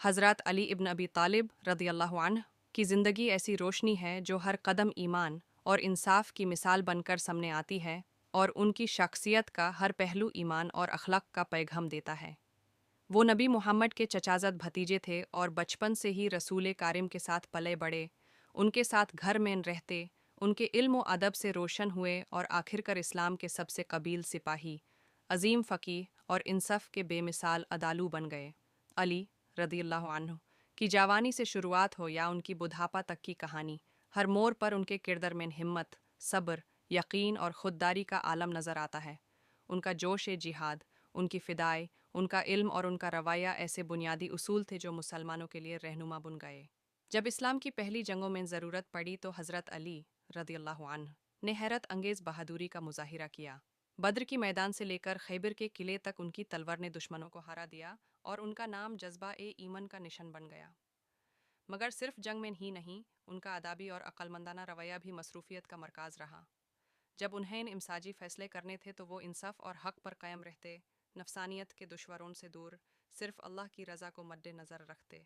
हज़रत अली इब्न अबी तालिब रज़ियल्लाहु अन्हु की ज़िंदगी ऐसी रोशनी है जो हर कदम ईमान और इंसाफ की मिसाल बनकर सामने आती है, और उनकी शख्सियत का हर पहलू ईमान और अखलाक का पैगाम देता है। वो नबी मोहम्मद के चचाज़द भतीजे थे और बचपन से ही रसूल कारिम के साथ पले बड़े, उनके साथ घर में रहते, उनके इल्म व अदब से रोशन हुए और आखिरकार इस्लाम के सबसे कबील सिपाही, अजीम फ़कीह और इंसाफ के बेमिसाल अदालू बन गए। अली रदियल्लाहु अन्हु की जवानी से शुरुआत हो या उनकी बुढ़ापा तक की कहानी, हर मोड़ पर उनके किरदार में हिम्मत, सब्र, यकीन और खुददारी का आलम नज़र आता है। उनका जोश ए जिहाद, उनकी फ़िदाई, उनका इल्म और उनका रवैया ऐसे बुनियादी उसूल थे जो मुसलमानों के लिए रहनुमा बन गए। जब इस्लाम की पहली जंगों में ज़रूरत पड़ी तो हज़रत अली रदियल्लाहु अन्हु ने हैरत अंगेज़ बहादुरी का मुजाहिरा किया। बद्र की मैदान से लेकर खैबर के किले तक उनकी तलवार ने दुश्मनों को हरा दिया और उनका नाम जज्बा ए ईमन का निशान बन गया। मगर सिर्फ जंग में ही नहीं, उनका अदाबी और अक्लमंदाना रवैया भी मसरूफियत का मरकाज़ रहा। जब उन्हें इमसाजी फ़ैसले करने थे तो वो इंसाफ और हक़ पर कायम रहते, नफसानियत के दुश्वारों से दूर, सिर्फ अल्लाह की रज़ा को मद्देनज़र रखते।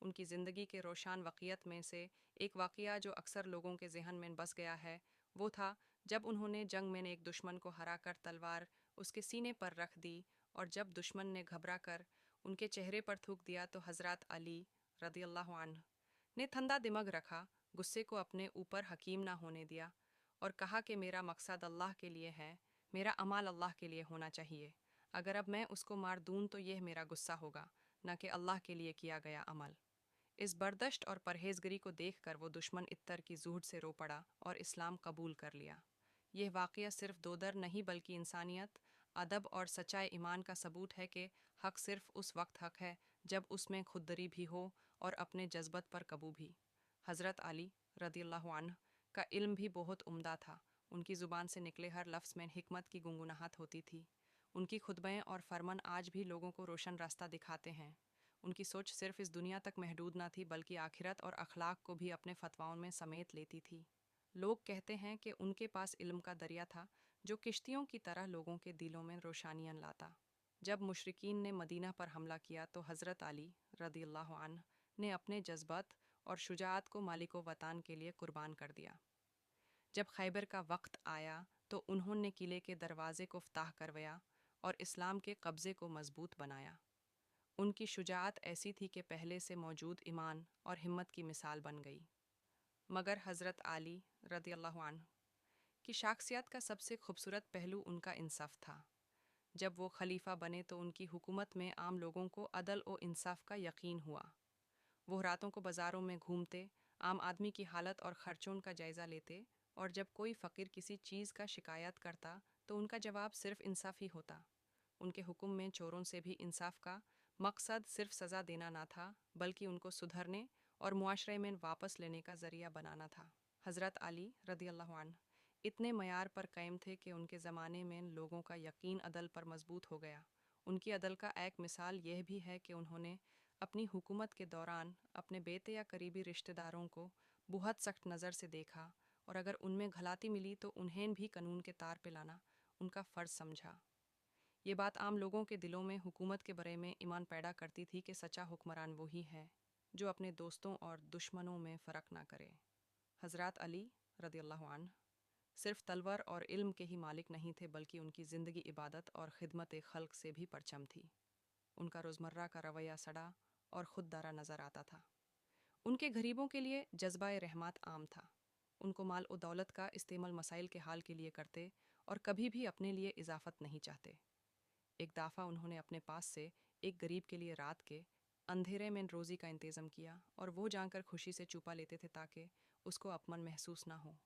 उनकी ज़िंदगी के रोशान वाक़ियत में से एक वाक़िया जो अक्सर लोगों के जहन में बस गया है, वो था जब उन्होंने जंग में एक दुश्मन को हराकर तलवार उसके सीने पर रख दी, और जब दुश्मन ने घबरा कर उनके चेहरे पर थूक दिया तो हज़रत अली रदियल्लाहु अन्हु ने ठंडा दिमाग रखा, गुस्से को अपने ऊपर हकीम ना होने दिया और कहा कि मेरा मकसद अल्लाह के लिए है, मेरा अमाल अल्लाह के लिए होना चाहिए। अगर अब मैं उसको मार दूँ तो यह मेरा गुस्सा होगा, न कि अल्लाह के लिए किया गया अमल। इस बर्दाश्त और परहेज़गारी को देखकर वो दुश्मन इत्तर की ज़ूहद से रो पड़ा और इस्लाम कबूल कर लिया। यह वाक़या सिर्फ दो दर नहीं बल्कि इंसानियत, अदब और सच्चाई ईमान का सबूत है कि हक़ सिर्फ उस वक्त हक़ है जब उसमें खुददरी भी हो और अपने जज्बत पर कबू भी। हज़रत अली रदियल्लाहु अन्हु का इल्म भी बहुत उम्दा था। उनकी ज़ुबान से निकले हर लफ्ज़ में हिकमत की गुनगुनाहट होती थी। उनकी खुतबें और फरमान आज भी लोगों को रोशन रास्ता दिखाते हैं। उनकी सोच सिर्फ इस दुनिया तक महदूद न थी बल्कि आखिरत और अखलाक को भी अपने फतवाओं में समेट लेती थी। लोग कहते हैं कि उनके पास इल्म का दरिया था जो किश्तियों की तरह लोगों के दिलों में रोशानियां लाता। जब मुशरिकीन ने मदीना पर हमला किया तो हज़रत अली रदियल्लाहु अन्हु ने अपने जज्बात और शुजाअत को मालिको वतन के लिए कुर्बान कर दिया। जब खैबर का वक्त आया तो उन्होंने किले के दरवाजे को फ़तह करवाया और इस्लाम के कब्ज़े को मजबूत बनाया। उनकी शुजाअत ऐसी थी कि पहले से मौजूद ईमान और हिम्मत की मिसाल बन गई। मगर हज़रत अली रदियल्लाहु अन्हु की शख्सियत का सबसे खूबसूरत पहलू उनका इंसाफ था। जब वो खलीफा बने तो उनकी हुकूमत में आम लोगों को अदल और इंसाफ का यकीन हुआ। वो रातों को बाज़ारों में घूमते, आम आदमी की हालत और ख़र्चों का जायज़ा लेते, और जब कोई फ़कीर किसी चीज़ का शिकायत करता तो उनका जवाब सिर्फ इंसाफ ही होता। उनके हुक्म में चोरों से भी इंसाफ का मकसद सिर्फ सज़ा देना ना था बल्कि उनको सुधरने और मुआशरे में वापस लेने का ज़रिया बनाना था। हज़रत अली रदियल्लाहु अन्हु इतने मयार पर कायम थे कि उनके ज़माने में लोगों का यकीन अदल पर मजबूत हो गया। उनकी अदल का एक मिसाल यह भी है कि उन्होंने अपनी हुकूमत के दौरान अपने बेटे या करीबी रिश्तेदारों को बहुत सख्त नज़र से देखा, और अगर उनमें घलाती मिली तो उन्हें भी कानून के तार पे लाना उनका फ़र्ज़ समझा। ये बात आम लोगों के दिलों में हुकूमत के बारे में ईमान पैदा करती थी कि सच्चा हुक्मरान वही है जो अपने दोस्तों और दुश्मनों में फ़र्क ना करे। हज़रत अली रदियल्लाहु अन्हु सिर्फ तलवार और इल्म के ही मालिक नहीं थे बल्कि उनकी ज़िंदगी इबादत और खिदमत खल्क से भी परचम थी। उनका रोज़मर्रा का रवैया सड़ा और खुददारा नज़र आता था। उनके गरीबों के लिए जज्बा रहमत आम था। उनको माल और दौलत का इस्तेमाल मसाइल के हाल के लिए करते और कभी भी अपने लिए इजाफत नहीं चाहते। एक दफ़ा उन्होंने अपने पास से एक गरीब के लिए रात के अंधेरे में रोज़ी का इंतज़ाम किया और वो जानकर खुशी से चुपा लेते थे ताकि उसको अपमान महसूस ना हो।